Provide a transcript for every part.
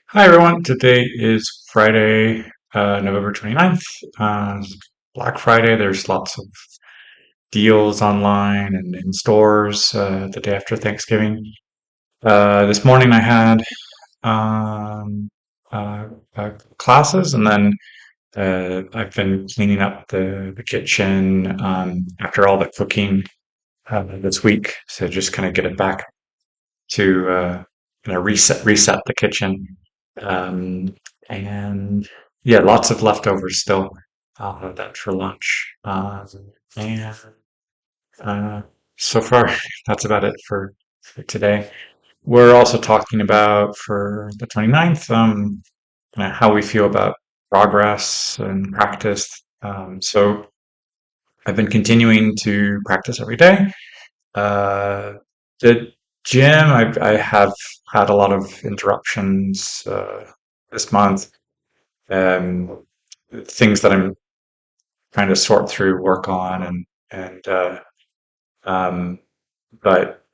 Hi everyone, today is Friday, November 29th. Black Friday. There's lots of deals online and in stores the day after Thanksgiving. This morning I had um, uh, classes, and then I've been cleaning up the kitchen after all the cooking this week. So just kind of get it back to reset the kitchen. Um, and yeah, lots of leftovers still. I'll have that for lunch. And uh, so far, that's about it for today. We're also talking about for the 29th, how we feel about progress and practice. So I've been continuing to practice every day. Uh, the gym, I have had a lot of interruptions this month. Um, Things that I'm trying to sort through, work on, and um, but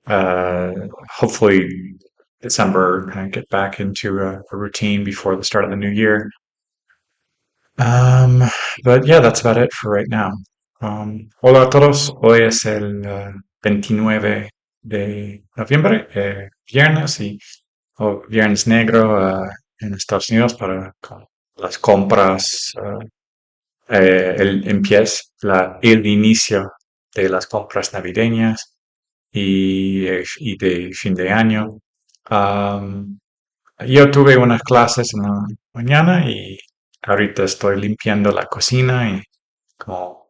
uh, hopefully December kind of get back into a routine before the start of the new year. Um, but yeah, that's about it for right now. Hola a todos, hoy es el 29 de noviembre, viernes y viernes negro en Estados Unidos para las compras. El inicio de las compras navideñas y de fin de año. Am, yo tuve unas clases en la mañana y ahorita estoy limpiando la cocina y como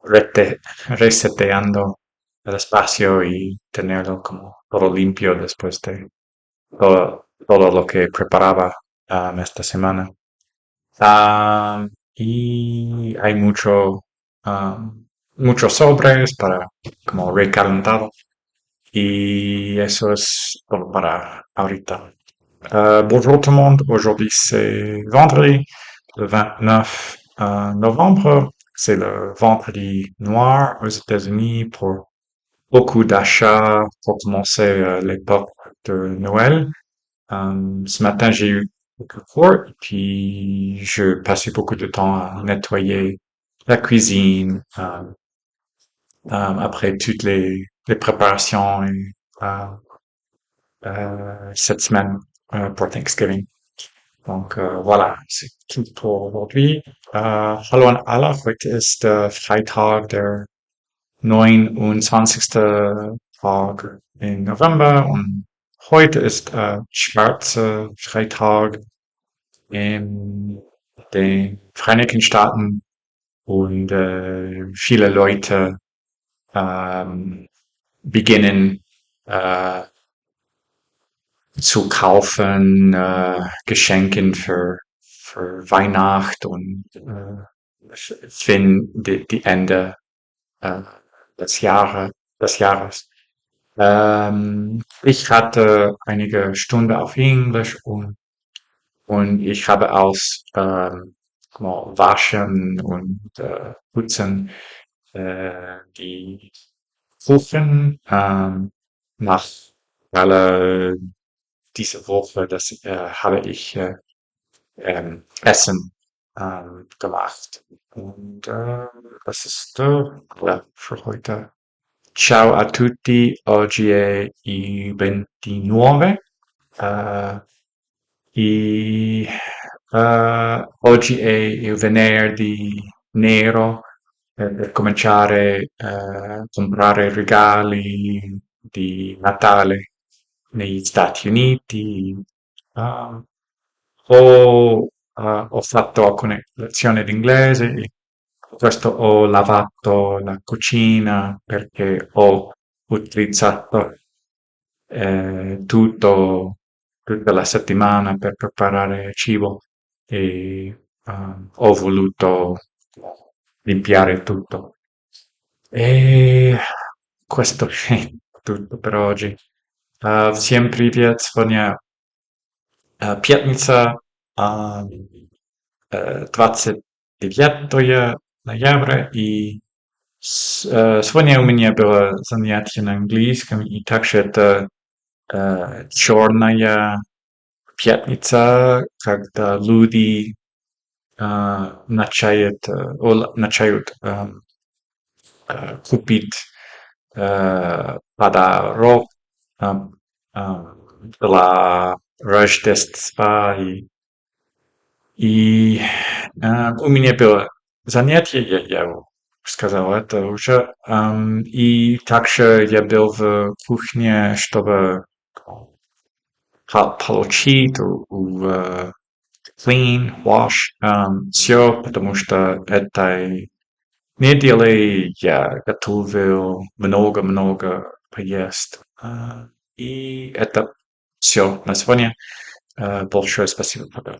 reseteando el espacio y tenerlo como todo limpio después de todo lo que preparaba esta semana. Y hay muchos sobres para como recalentado. Y eso es todo para ahorita. Bonjour tout le monde. Aujourd'hui, c'est vendredi, le 29 novembre. C'est le vendredi noir aux États-Unis pour beaucoup d'achats pour commencer l'époque de Noël. Ce matin, j'ai eu quelques cours, et puis je passais beaucoup de temps à nettoyer la cuisine après toutes les préparations cette semaine pour Thanksgiving. Donc voilà, c'est tout pour aujourd'hui. Hallo an alle, heute ist der Freitag, der 29. Tag im November, und heute ist schwarzer Freitag in den Vereinigten Staaten, und viele Leute ähm, beginnen äh, zu kaufen, Geschenken für Weihnacht und für die Ende äh, des Jahres. Ich hatte einige Stunden auf Englisch, und ich habe aus Waschen und Putzen die Kuchen nach alle diese Woche, das habe ich Essen gemacht. Und das ist ja, für heute. Ciao a tutti, oggi è il 29 eh, e oggi è il venerdì nero per cominciare a comprare regali di Natale negli Stati Uniti. Ah, ho fatto alcune lezioni di inglese, e questo ho lavato la cucina perché ho utilizzato tutta la settimana per preparare cibo, e ho voluto limpiare tutto. E questo è tutto per oggi. Всем привет! Сегодня пятница, а, 29 ноября, и сегодня у меня было занятие на английском, и также это черная пятница, когда люди начают купить подарок ам, для Рождества. И у меня было занятие, я сказал это уже. И также я был в кухне, чтобы получить clean, wash, все, потому что этой неделей я готовил много-много поесть. И это все на сегодня. Большое спасибо. Пока.